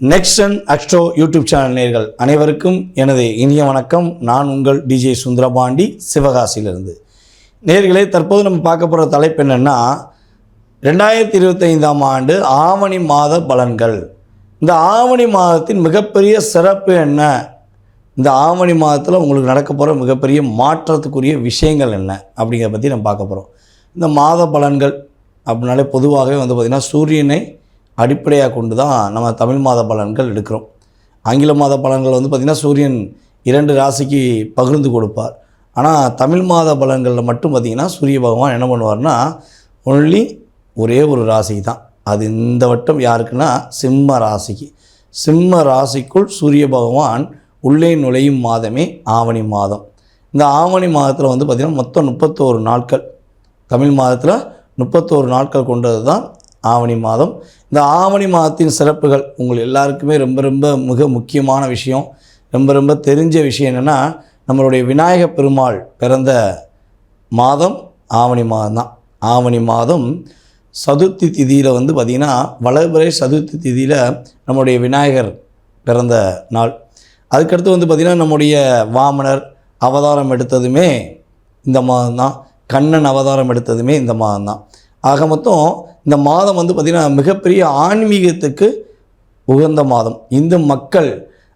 நெக்ஸ்டன் astro YouTube channel நேயர்கள் அனைவருக்கும் எனது இனிய வணக்கம். நான் உங்கள் டிஜே சுந்தரபாண்டி, சிவகாசியிலிருந்து. நேயர்களே, தற்போது நம்ம பார்க்க போகிற தலைப்பு என்னென்னா 2025ஆம் ஆண்டு ஆவணி மாத பலன்கள். இந்த ஆவணி மாதத்தின் மிகப்பெரிய சிறப்பு என்ன, இந்த ஆவணி மாதத்தில் உங்களுக்கு நடக்க போகிற மிகப்பெரிய மாற்றத்துக்குரிய விஷயங்கள் என்ன அப்படிங்கிறத பற்றி நம்ம பார்க்க போகிறோம். இந்த மாத பலன்கள் அப்படின்னாலே பொதுவாகவே பார்த்திங்கன்னா சூரியனை அடிப்படையாக கொண்டு தான் நம்ம தமிழ் மாத பலன்கள் எடுக்கிறோம். ஆங்கில மாத பலன்கள் பார்த்திங்கன்னா சூரியன் 2 ராசிக்கு பகிர்ந்து கொடுப்பார். ஆனால் தமிழ் மாத பலன்களில் மட்டும் பார்த்திங்கன்னா சூரிய பகவான் என்ன பண்ணுவார்னா ஒன்லி ஒரே ஒரு ராசிக்கு தான். அது இந்த வட்டம் யாருக்குன்னா சிம்ம ராசிக்கு. சிம்ம ராசிக்குள் சூரிய பகவான் உள்ளே நுழையும் மாதமே ஆவணி மாதம். இந்த ஆவணி மாதத்தில் பார்த்திங்கன்னா மொத்தம் 31 நாட்கள். தமிழ் மாதத்தில் 31 நாட்கள் கொண்டது தான் ஆவணி மாதம். இந்த ஆவணி மாதத்தின் சிறப்புகள் உங்கள் எல்லாருக்குமே ரொம்ப மிக முக்கியமான விஷயம், ரொம்ப தெரிஞ்ச விஷயம் என்னென்னா, நம்மளுடைய விநாயக பெருமாள் பிறந்த மாதம் ஆவணி மாதம் தான். ஆவணி மாதம் சதுர்த்தி திதியில் பார்த்திங்கன்னா வளர்பிறை சதுர்த்தி திதியில் நம்முடைய விநாயகர் பிறந்த நாள். அதுக்கடுத்து பார்த்திங்கன்னா நம்முடைய வாமனர் அவதாரம் எடுத்ததுமே இந்த மாதம் தான். கண்ணன் அவதாரம் எடுத்ததுமே இந்த மாதம் தான். ஆக மொத்தம் இந்த மாதம் பார்த்திங்கன்னா மிகப்பெரிய ஆன்மீகத்துக்கு உகந்த மாதம். இந்து மக்கள்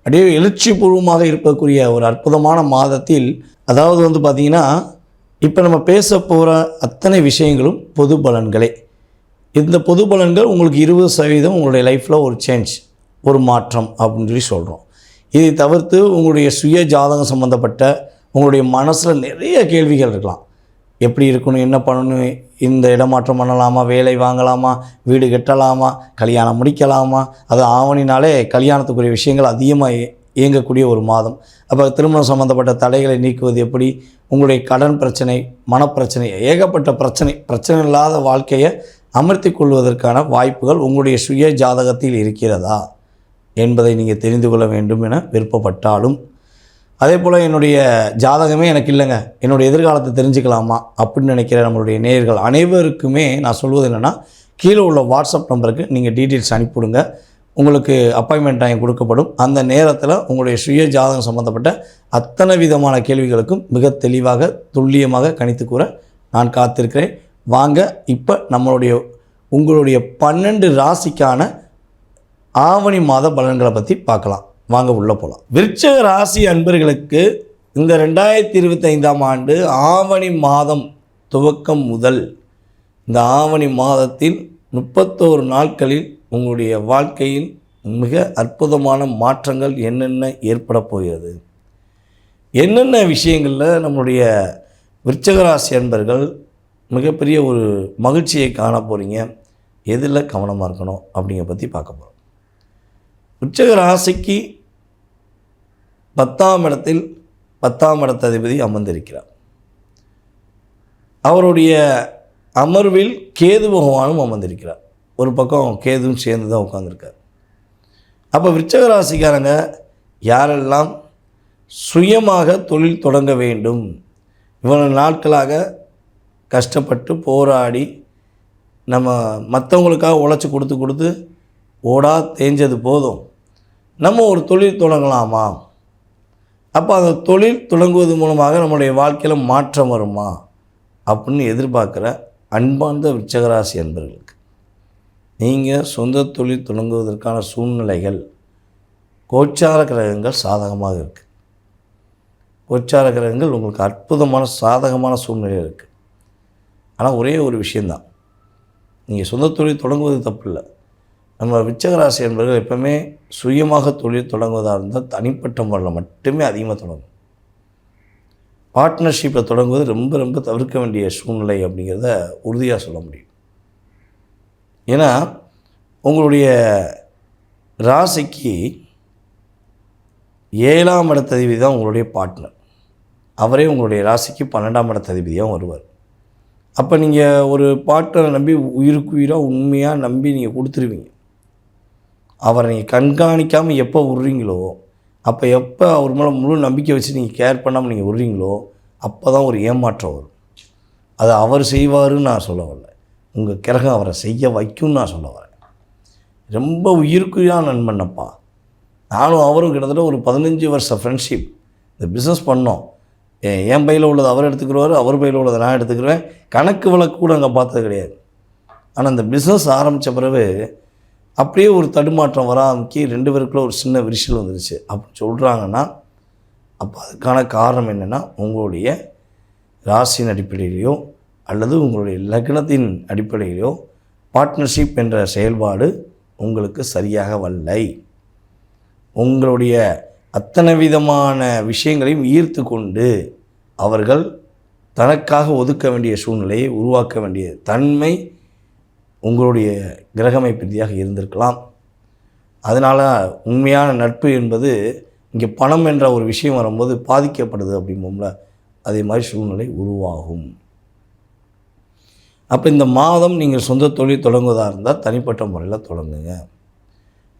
அப்படியே எழுச்சி பூர்வமாக இருக்கக்கூடிய ஒரு அற்புதமான மாதத்தில், அதாவது பார்த்திங்கன்னா இப்போ நம்ம பேச போகிற அத்தனை விஷயங்களும் பொது பலன்களே. இந்த பொது பலன்கள் உங்களுக்கு 20% உங்களுடைய லைஃப்பில் ஒரு சேஞ்ச், ஒரு மாற்றம் அப்படின்னு சொல்கிறோம். இதை தவிர்த்து உங்களுடைய சுய ஜாதகம் சம்மந்தப்பட்ட உங்களுடைய மனசில் நிறைய கேள்விகள் இருக்கலாம். எப்படி இருக்கணும், என்ன பண்ணணும், இந்த இடமாற்றம் பண்ணலாமா, வேலை வாங்கலாமா, வீடு கட்டலாமா, கல்யாணம் முடிக்கலாமா. அது ஆவணினாலே கல்யாணத்துக்குரிய விஷயங்கள் அதிகமாக இயங்கக்கூடிய ஒரு மாதம். அப்போ திருமணம் சம்மந்தப்பட்ட தடைகளை நீக்குவது எப்படி, உங்களுடைய கடன் பிரச்சனை, மனப்பிரச்சனை, ஏகப்பட்ட பிரச்சனை இல்லாத வாழ்க்கையை அமர்த்தி கொள்வதற்கான வாய்ப்புகள் உங்களுடைய சுய ஜாதகத்தில் இருக்கிறதா என்பதை நீங்கள் தெரிந்து கொள்ள வேண்டும் என விருப்பப்பட்டாலும், அதே போல் என்னுடைய ஜாதகமே எனக்கு இல்லைங்க, என்னுடைய எதிர்காலத்தை தெரிஞ்சுக்கலாமா அப்படின்னு நினைக்கிற நம்மளுடைய நேயர்கள் அனைவருக்குமே நான் சொல்வது என்னென்னா, கீழே உள்ள வாட்ஸ்அப் நம்பருக்கு நீங்கள் டீட்டெயில்ஸ் அனுப்பிவிடுங்க. உங்களுக்கு அப்பாயின்மெண்ட் டைம் கொடுக்கப்படும். அந்த நேரத்தில் உங்களுடைய சுய ஜாதகம் சம்மந்தப்பட்ட அத்தனை விதமான கேள்விகளுக்கும் மிக தெளிவாக துல்லியமாக கணித்து கூற நான் காத்திருக்கிறேன். வாங்க இப்போ உங்களுடைய 12 ராசிக்கான ஆவணி மாத பலன்களை பற்றி பார்க்கலாம். வாங்க உள்ளே போகலாம். விருச்சிக ராசி அன்பர்களுக்கு இந்த 2025ஆம் ஆண்டு ஆவணி மாதம் துவக்கம் முதல் இந்த ஆவணி மாதத்தில் 31 நாட்களில் உங்களுடைய வாழ்க்கையில் மிக அற்புதமான மாற்றங்கள் என்னென்ன ஏற்பட போகிறது, என்னென்ன விஷயங்களில் நம்மளுடைய விருச்சிக ராசி அன்பர்கள் மிகப்பெரிய ஒரு மகிழ்ச்சியை காண போகிறீங்க, எதில் கவனமாக இருக்கணும் அப்படிங்கிற பற்றி பார்க்க போகிறோம். விருச்சிக ராசிக்கு 10ஆம் இடத்தில் 10ஆம் இடத்ததிபதி அமர்ந்திருக்கிறார். அவருடைய அமர்வில் கேது பகவானும் அமர்ந்திருக்கிறார். ஒரு பக்கம் கேதுவும் சேர்ந்து தான் உட்காந்துருக்கார். அப்போ விருச்சிக ராசிக்காரங்க யாரெல்லாம் சுயமாக தொழில் தொடங்க வேண்டும், இவ்வளவு நாட்களாக கஷ்டப்பட்டு போராடி நம்ம மற்றவங்களுக்காக உழைச்சி கொடுத்து ஓடா தேஞ்சது போதும், நம்ம ஒரு தொழில் தொடங்கலாமா, அப்போ அந்த தொழில் தொடங்குவது மூலமாக நம்முடைய வாழ்க்கையில் மாற்றம் வருமா அப்படின்னு எதிர்பார்க்குற அன்பார்ந்த விருச்சிக ராசி அன்பர்களுக்கு நீங்கள் சொந்த தொழில் தொடங்குவதற்கான சூழ்நிலைகள், கோச்சார கிரகங்கள் சாதகமாக இருக்குது. கோச்சார கிரகங்கள் உங்களுக்கு அற்புதமான சாதகமான சூழ்நிலை இருக்குது. ஆனால் ஒரே ஒரு விஷயந்தான், நீங்கள் சொந்த தொழில் தொடங்குவது தப்பு இல்லை. நம்ம விருச்சிக ராசி என்பவர்கள் எப்பவுமே சுயமாக தொழில் தொடங்குவதாக இருந்தால் தனிப்பட்ட முறையில் மட்டுமே அதிகமாக தொடங்கும். பார்ட்னர்ஷிப்பில் தொடங்குவது ரொம்ப தவிர்க்க வேண்டிய சூழ்நிலை அப்படிங்கிறத உறுதியாக சொல்ல முடியும். ஏன்னா உங்களுடைய ராசிக்கு 7ஆம் இடத்ததிபதி தான் உங்களுடைய பார்ட்னர். அவரே உங்களுடைய ராசிக்கு 12ஆம் இடத்ததிபதியாக வருவார். அப்போ நீங்கள் ஒரு பார்ட்னரை நம்பி உயிருக்கு உயிராக உண்மையாக நம்பி நீங்கள் கொடுத்துருவீங்க. அவரை நீங்கள் கண்காணிக்காமல் எப்போ விட்றீங்களோ, அப்போ எப்போ அவர் மேலே முழு நம்பிக்கை வச்சு நீங்கள் கேர் பண்ணாமல் நீங்கள் விட்றீங்களோ, அப்போ தான் ஒரு ஏமாற்றம் வரும். அதை அவர் செய்வாருன்னு நான் சொல்ல வரல, உங்கள் கிரகம் அவரை செய்ய வைக்கும்னு நான் சொல்ல வரேன். ரொம்ப உயிருக்குரியான நண்பனப்பா. நானும் அவரும் கிட்டத்தட்ட ஒரு 15 வருஷ ஃப்ரெண்ட்ஷிப். இந்த பிஸ்னஸ் பண்ணோம். என் பையில் உள்ளது அவர் எடுத்துக்கிடுவார், அவர் பையில் உள்ளதை நான் எடுத்துக்கிடுவேன். கணக்கு வழக்கு கூட அங்கே பார்த்தது கிடையாது. ஆனால் இந்த பிஸ்னஸ் ஆரம்பித்த பிறகு அப்படியே ஒரு தடுமாற்றம் வர ஆரம்பிச்சு 2 பேருக்குள்ள ஒரு சின்ன விரிசல் வந்துருச்சு அப்படின்னு சொல்கிறாங்கன்னா, அப்போ அதுக்கான காரணம் என்னென்னா, உங்களுடைய ராசியின் அடிப்படையிலையோ அல்லது உங்களுடைய லக்னத்தின் அடிப்படையிலையோ பார்ட்னர்ஷிப் என்ற செயல்பாடு உங்களுக்கு சரியாக வரலை. உங்களுடைய அத்தனை விதமான விஷயங்களையும் ஈர்த்து கொண்டு அவர்கள் தனக்காக ஒதுக்க வேண்டிய சூழ்நிலையை உருவாக்க வேண்டிய தன்மை உங்களுடைய கிரகமைப்பு ரீதியாக இருந்திருக்கலாம். அதனால் உண்மையான நட்பு என்பது இங்கே பணம் என்ற ஒரு விஷயம் வரும்போது பாதிக்கப்படுது அப்படிம்போம்ல, அதே மாதிரி சூழ்நிலை உருவாகும். அப்போ இந்த மாதம் நீங்கள் சொந்த தொழில் தொடங்குவதாக இருந்தால் தனிப்பட்ட முறையில் தொடங்குங்க.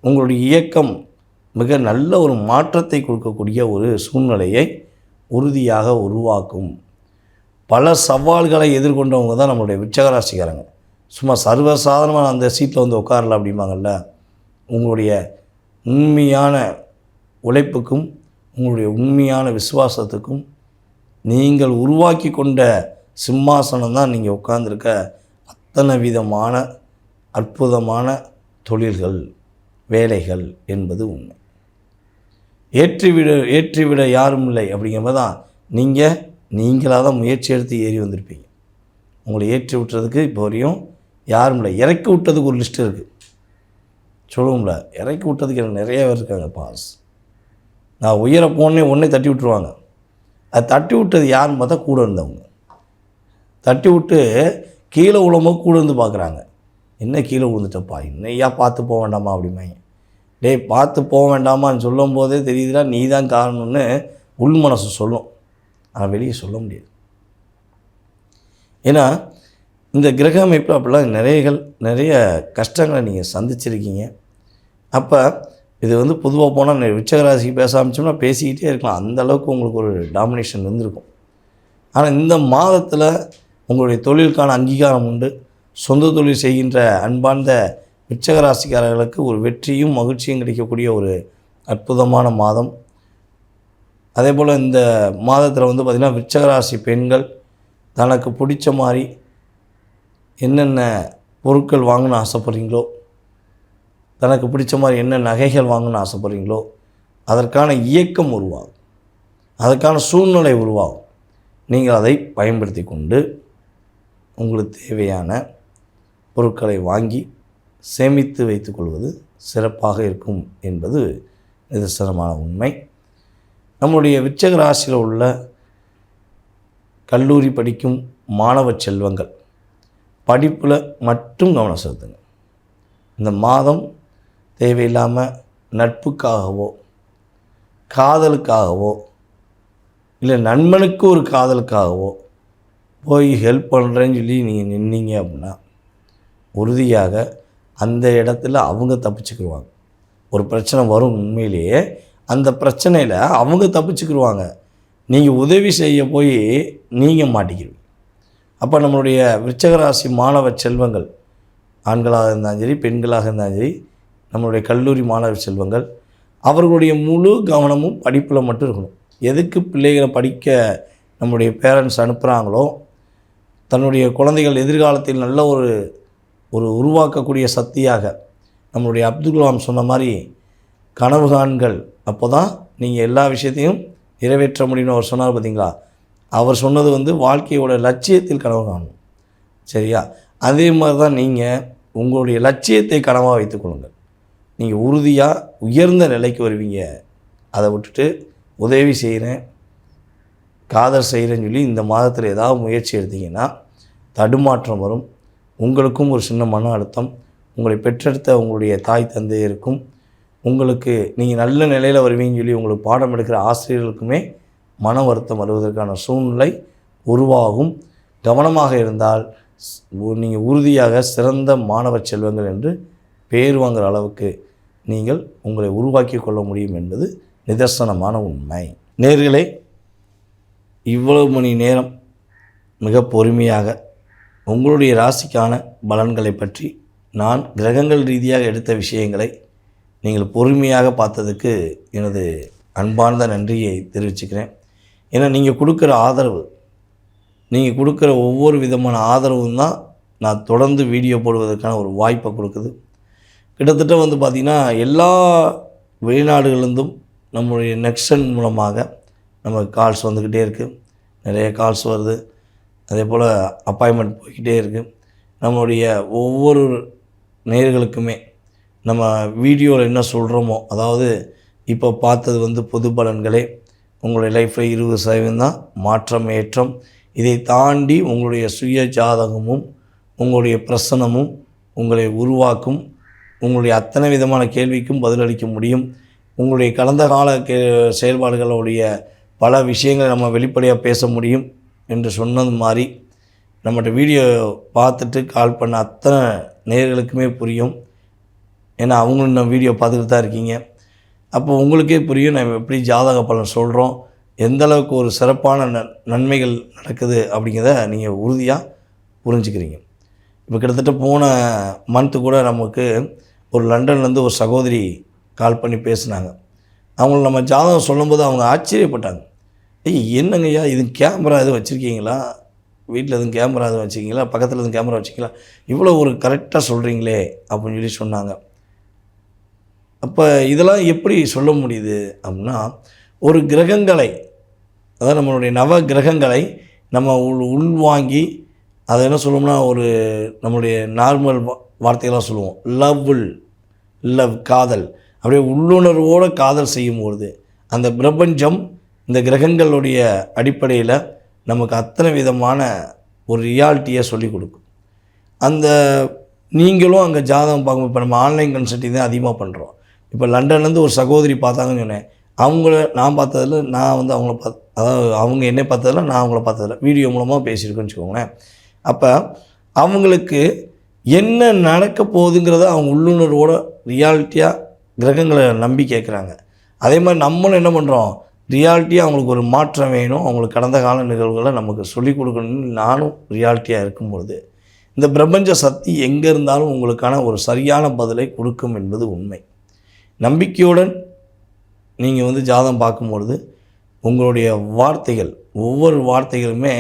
உங்களுடைய இயக்கம் மிக நல்ல ஒரு மாற்றத்தை கொடுக்கக்கூடிய ஒரு சூழ்நிலையை உறுதியாக உருவாக்கும். பல சவால்களை எதிர்கொண்டவங்க தான் நம்மளுடைய விருச்சிக ராசிக்காரங்க. சும்மா சர்வசாதாரணமாக அந்த சீட்டில் வந்து உட்காரல அப்படிம்பாங்கள்ல. உங்களுடைய உண்மையான உழைப்புக்கும் உங்களுடைய உண்மையான விசுவாசத்துக்கும் நீங்கள் உருவாக்கி கொண்ட சிம்மாசனம் தான் நீங்கள் உட்கார்ந்துருக்க அத்தனை விதமான அற்புதமான தொழில்கள், வேலைகள் என்பது உண்மை. ஏற்றிவிட யாரும் இல்லை அப்படிங்கும்போது தான் நீங்களாக தான் முயற்சி எடுத்து ஏறி வந்திருப்பீங்க. உங்களை ஏற்றி விட்டுறதுக்கு இப்போ வரையும் யாரும் இல்லை. இறக்கி விட்டதுக்கு ஒரு லிஸ்ட்டு இருக்குது. சொல்லுவோம்ல, இறக்கி விட்டதுக்கு எனக்கு நிறைய பேர் இருக்காங்க பாஸ். நான் உயர ஒன்றே தட்டி விட்டுருவாங்க. அது தட்டி விட்டது யாருன்னு பார்த்தா கூட இருந்தவங்க. தட்டி விட்டு கீழே விழும்போது கூட இருந்து பார்க்குறாங்க. என்ன கீழே விழுந்துட்டப்பா, இன்னையா பார்த்து போக வேண்டாமா அப்படிம்பாங்க. டேய், பார்த்து போக வேண்டாமான்னு சொல்லும் போதே தெரியுதுடா நீ தான் காரணம்னு உள் மனசு சொல்லும். ஆனால் வெளியே சொல்ல முடியாது. ஏன்னா இந்த கிரக அமைப்பில் அப்படிலாம் நிறைய கஷ்டங்களை நீங்கள் சந்திச்சிருக்கீங்க. அப்போ இது வந்து பொதுவாக போனால் விருச்சிக ராசிக்கு பேச ஆரம்பிச்சோம்னா பேசிக்கிட்டே இருக்கலாம். அந்தளவுக்கு உங்களுக்கு ஒரு டாமினேஷன் இருந்திருக்கும். ஆனால் இந்த மாதத்தில் உங்களுடைய தொழிலுக்கான அங்கீகாரம் உண்டு. சொந்த தொழில் செய்கின்ற அன்பார்ந்த விருச்சிக ராசிக்காரர்களுக்கு ஒரு வெற்றியும் மகிழ்ச்சியும் கிடைக்கக்கூடிய ஒரு அற்புதமான மாதம். அதே போல் இந்த மாதத்தில் வந்து பார்த்திங்கன்னா விருச்சிக ராசி பெண்கள் தனக்கு பிடிச்ச மாதிரி என்னென்ன பொருட்கள் வாங்கணும்னு ஆசைப்படுறீங்களோ, தனக்கு பிடிச்ச மாதிரி என்ன நகைகள் வாங்கணும்னு ஆசைப்படுறீங்களோ அதற்கான இயக்கம் உருவாகும், அதற்கான சூழ்நிலை உருவாகும். நீங்கள் அதை பயன்படுத்தி கொண்டு உங்களுக்கு தேவையான பொருட்களை வாங்கி சேமித்து வைத்துக்கொள்வது சிறப்பாக இருக்கும் என்பது நிதர்சனமான உண்மை. நம்முடைய விருச்சிக ராசியில் உள்ள கல்லூரி படிக்கும் மாணவ செல்வங்கள் படிப்பில் மட்டும் கவனம் செலுத்துங்க. இந்த மாதம் தேவையில்லாமல் நட்புக்காகவோ காதலுக்காகவோ இல்லை நண்பனுக்கு ஒரு காதலுக்காகவோ போய் ஹெல்ப் பண்ணுறேன்னு சொல்லி நீங்கள் நின்னீங்க அப்படின்னா உறுதியாக அந்த இடத்துல அவங்க தப்பிச்சுக்கிடுவாங்க. ஒரு பிரச்சனை வரும், உண்மையிலேயே அந்த பிரச்சனையில் அவங்க தப்பிச்சுக்கிடுவாங்க. நீங்கள் உதவி செய்ய போய் நீங்கள் மாட்டிக்கிடுவீங்க. அப்போ நம்மளுடைய விருச்சிக ராசி மாணவ செல்வங்கள் ஆண்களாக இருந்தாலும் சரி பெண்களாக இருந்தாலும் சரி, நம்மளுடைய கல்லூரி மாணவ செல்வங்கள் அவர்களுடைய முழு கவனமும் படிப்பில் மட்டும் இருக்கணும். எதுக்கு பிள்ளைகளை படிக்க நம்முடைய பேரண்ட்ஸ் அனுப்புகிறாங்களோ, தன்னுடைய குழந்தைகள் எதிர்காலத்தில் நல்ல ஒரு உருவாக்கக்கூடிய சக்தியாக நம்மளுடைய அப்துல் கலாம் சொன்ன மாதிரி கனவு காண்கள். அப்போ தான் நீங்கள் எல்லா விஷயத்தையும் நிறைவேற்ற முடியும்னு அவர் சொன்னார் பார்த்தீங்களா. அவர் சொன்னது வந்து வாழ்க்கையோட லட்சியத்தில் கனவு காணும். சரியா? அதே மாதிரி தான் நீங்கள் உங்களுடைய லட்சியத்தை கனவாக வைத்துக்கொள்ளுங்கள். நீங்கள் உறுதியாக உயர்ந்த நிலைக்கு வருவீங்க. அதை விட்டுட்டு உதவி செய்கிறேன், காதல் செய்கிறேன்னு சொல்லி இந்த மாதத்தில் ஏதாவது முயற்சி எடுத்தீங்கன்னா தடுமாற்றம் வரும். உங்களுக்கும் ஒரு சின்ன மன அழுத்தம், உங்களை பெற்றெடுத்த உங்களுடைய தாய் தந்தையருக்கும், உங்களுக்கு நீங்கள் நல்ல நிலையில் வருவீங்கன்னு சொல்லி உங்களுக்கு பாடம் எடுக்கிற ஆசிரியர்களுக்குமே மன வருத்தம் வருவதற்கான சூழ்நிலை உருவாகும். கவனமாக இருந்தால் நீங்கள் உறுதியாக சிறந்த மாணவ செல்வங்கள் என்று பேர் வாங்குகிற அளவுக்கு நீங்கள் உங்களை உருவாக்கி கொள்ள முடியும் என்பது நிதர்சனமான உண்மை. நேயர்களே, இவ்வளவு மணி நேரம் மிக பொறுமையாக உங்களுடைய ராசிக்கான பலன்களை பற்றி நான் கிரகங்கள் ரீதியாக எடுத்த விஷயங்களை நீங்கள் பொறுமையாக பார்த்ததுக்கு எனது அன்பார்ந்த நன்றியை தெரிவிச்சுக்கிறேன். ஏன்னா நீங்கள் கொடுக்குற ஆதரவு, நீங்கள் கொடுக்குற ஒவ்வொரு விதமான ஆதரவும் தான் நான் தொடர்ந்து வீடியோ போடுவதற்கான ஒரு வாய்ப்பை கொடுக்குது. கிட்டத்தட்ட வந்து பார்த்திங்கன்னா எல்லா வெளிநாடுகளிலிருந்தும் நம்முடைய நெக்ஸ்டன் மூலமாக நமக்கு கால்ஸ் வந்துக்கிட்டே இருக்குது. நிறைய கால்ஸ் வருது. அதே போல் அப்பாயின்மெண்ட் போய்கிட்டே இருக்குது. நம்மளுடைய ஒவ்வொரு நேயர்களுக்குமே நம்ம வீடியோவில் என்ன சொல்கிறோமோ, அதாவது இப்போ பார்த்தது வந்து பொது பலன்களே, உங்களுடைய லைஃப்பில் 20% தான் மாற்றம் ஏற்றம். இதை தாண்டி உங்களுடைய சுய ஜாதகமும் உங்களுடைய பிரசனமும் உங்களை உருவாக்கும். உங்களுடைய அத்தனை விதமான கேள்விக்கும் பதிலளிக்க முடியும். உங்களுடைய கடந்த கால செயல்பாடுகளுடைய பல விஷயங்களை நம்ம வெளிப்படையாக பேச முடியும் என்று சொன்னது மாதிரி நம்மகிட்ட வீடியோ பார்த்துட்டு கால் பண்ண அத்தனை நேயர்களுக்குமே புரியும். ஏன்னா அவங்களும் நம்ம வீடியோ பார்த்துக்கிட்டு தான் இருக்கீங்க. அப்போ உங்களுக்கே புரியும் நம்ம எப்படி ஜாதக பலன் சொல்கிறோம், எந்தளவுக்கு ஒரு சிறப்பான நன்மைகள் நடக்குது அப்படிங்கிறத நீங்கள் உறுதியாக புரிஞ்சுக்கிறீங்க. இப்போ கிட்டத்தட்ட போன மந்த்து கூட நமக்கு ஒரு லண்டன்லேருந்து ஒரு சகோதரி கால் பண்ணி பேசினாங்க. அவங்கள நம்ம ஜாதகம் சொல்லும்போது அவங்க ஆச்சரியப்பட்டாங்க. என்னங்கய்யா இது கேமரா எதுவும் வச்சுருக்கீங்களா, வீட்டில் எதுவும் கேமரா எதுவும் வச்சுருக்கீங்களா, பக்கத்தில் எதுவும் கேமரா வச்சுக்கிங்களா, இவ்வளோ ஒரு கரெக்டாக சொல்கிறீங்களே அப்படின்னு சொல்லி சொன்னாங்க. அப்போ இதெல்லாம் எப்படி சொல்ல முடியுது அப்படின்னா, ஒரு கிரகங்களை, அதாவது நம்மளுடைய நவ கிரகங்களை நம்ம உள்வாங்கி அதை என்ன சொல்லுவோம்னா, ஒரு நம்மளுடைய நார்மல் வார்த்தைகளாக சொல்லுவோம், லவ் காதல், அப்படியே உள்ளுணர்வோடு காதல் செய்யும்பொழுது அந்த பிரபஞ்சம் இந்த கிரகங்களுடைய அடிப்படையில் நமக்கு அத்தனை விதமான ஒரு ரியாலிட்டியை சொல்லிக் கொடுக்கும். அந்த நீங்களும் அங்கே ஜாதகம் பார்க்கும். இப்போ நம்ம ஆன்லைன் கன்சல்ட்டிங் தான் அதிகமாக பண்ணுறோம். இப்போ லண்டன்லேருந்து ஒரு சகோதரி பார்த்தாங்கன்னு சொன்னேன். அவங்கள நான் பார்த்ததில், நான் வந்து அவங்கள அதாவது அவங்க என்னை பார்த்ததில், நான் அவங்கள பார்த்ததில்ல, வீடியோ மூலமாக பேசியிருக்கேன்னு வச்சுக்கோங்களேன். அப்போ அவங்களுக்கு என்ன நடக்க போகுதுங்கிறத அவங்க உள்ளுணர்வோட ரியாலிட்டியாக கிரகங்களை நம்பி கேட்குறாங்க. அதே மாதிரி நம்மளும் என்ன பண்ணுறோம், ரியாலிட்டியாக அவங்களுக்கு ஒரு மாற்றம் வேணும், அவங்களுக்கு கடந்த கால நிகழ்வுகளை நமக்கு சொல்லிக் கொடுக்கணும்னு நானும் ரியாலிட்டியாக இருக்கும்பொழுது இந்த பிரபஞ்ச சக்தி எங்கே இருந்தாலும் உங்களுக்கான ஒரு சரியான பதிலை கொடுக்கும் என்பது உண்மை. நம்பிக்கையுடன் நீங்கள் வந்து ஜாதகம் பார்க்கும்பொழுது உங்களுடைய வார்த்தைகள், ஒவ்வொரு வார்த்தைகளுமே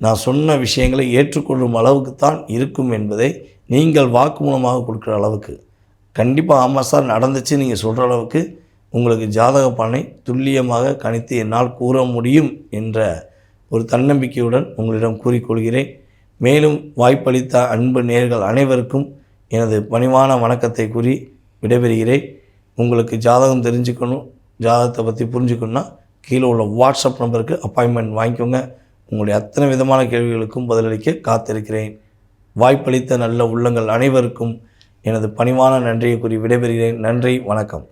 நான் சொன்ன விஷயங்களை ஏற்றுக்கொள்ளும் அளவுக்கு தான் இருக்கும் என்பதை நீங்கள் வாக்கு மூலமாக கொடுக்குற அளவுக்கு, கண்டிப்பாக ஆமாம் சார் நடந்துச்சு நீங்கள் சொல்கிற அளவுக்கு உங்களுக்கு ஜாதக பலனை துல்லியமாக கணித்து என்னால் கூற முடியும் என்ற ஒரு தன்னம்பிக்கையுடன் உங்களிடம் கூறிக்கொள்கிறேன். மேலும் வாய்ப்பளித்த அன்பு நேயர்கள் அனைவருக்கும் எனது பணிவான வணக்கத்தை கூறி விடைபெறுகிறேன். உங்களுக்கு ஜாதகம் தெரிஞ்சுக்கணும், ஜாதகத்தை பற்றி புரிஞ்சுக்கணுன்னா கீழே உள்ள வாட்ஸ்அப் நம்பருக்கு அப்பாயின்மெண்ட் வாங்கிக்கோங்க. உங்களுடைய அத்தனை விதமான கேள்விகளுக்கும் பதிலளிக்க காத்திருக்கிறேன். வாய்ப்பளித்த நல்ல உள்ளங்கள் அனைவருக்கும் எனது பணிவான நன்றியை கூறி விடைபெறுகிறேன். நன்றி, வணக்கம்.